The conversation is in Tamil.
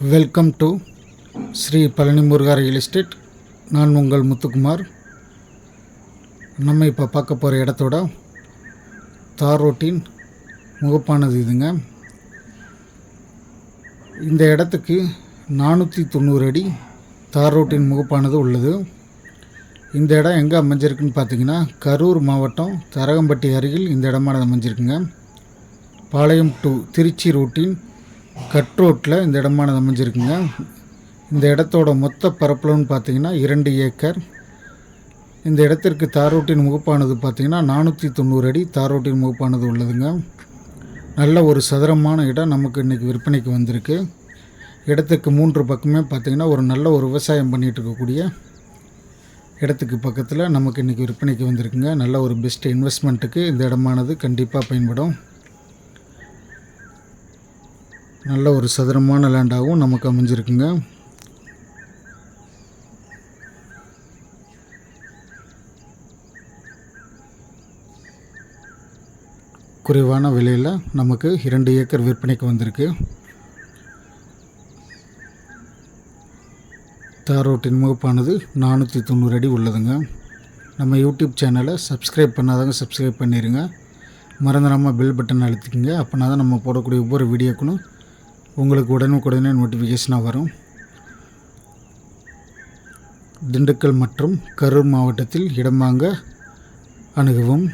Welcome to Shri Palani Muruga real estate. நான் உங்கள் முத்துக்குமார். நம்ம இப்போ பார்க்க போகிற இடத்தோட தார் ரோட்டின் முகப்பானது இதுங்க. இந்த இடத்துக்கு 490 அடி தார் ரோட்டின் முகப்பானது உள்ளது. இந்த இடம் எங்கே அமைஞ்சிருக்குன்னு பார்த்தீங்கன்னா, கரூர் மாவட்டம் தரகம்பட்டி அருகில் இந்த இடமானது அமைஞ்சிருக்குங்க. பாளையம் டு திருச்சி ரோட்டின் கட் ரோட்டில் இந்த இடமானது அமைஞ்சிருக்குங்க. இந்த இடத்தோட மொத்த பரப்பளவுன்னு பார்த்தீங்கன்னா 2 ஏக்கர். இந்த இடத்திற்கு தார் ரோட்டின் முகப்பானது பார்த்தீங்கன்னா 490 அடி தார் ரோட்டின் முகப்பானது உள்ளதுங்க. நல்ல ஒரு சதுரமான இடம் நமக்கு இன்றைக்கி விற்பனைக்கு வந்திருக்கு. இடத்துக்கு 3 பக்கமே பார்த்திங்கன்னா ஒரு நல்ல ஒரு விவசாயம் பண்ணிகிட்டு இருக்கக்கூடிய இடத்துக்கு பக்கத்தில் நமக்கு இன்றைக்கி விற்பனைக்கு வந்திருக்குங்க. நல்ல ஒரு பெஸ்ட் இன்வெஸ்ட்மெண்ட்டுக்கு இந்த இடமானது கண்டிப்பாக பயன்படும். நல்ல ஒரு சதுரமான லேண்டாகவும் நமக்கு அமைஞ்சிருக்குங்க. குறைவான விலையில் நமக்கு 2 ஏக்கர் விற்பனைக்கு வந்திருக்கு. தார் ரோட்டின் முகப்பானது 490 அடி உள்ளதுங்க. நம்ம யூடியூப் சேனலை சப்ஸ்கிரைப் பண்ணாதவங்க சப்ஸ்கிரைப் பண்ணிடுங்க. மறந்துடாமல் பெல் பட்டன் அழுத்திக்கங்க. அப்போனா தான் நம்ம போடக்கூடிய ஒவ்வொரு வீடியோக்குன்னு உங்களுக்கு உடனுக்குடனே நோட்டிஃபிகேஷனாக வரும். திண்டுக்கல் மற்றும் கரூர் மாவட்டத்தில் இடம் வாங்க அணுகவும்.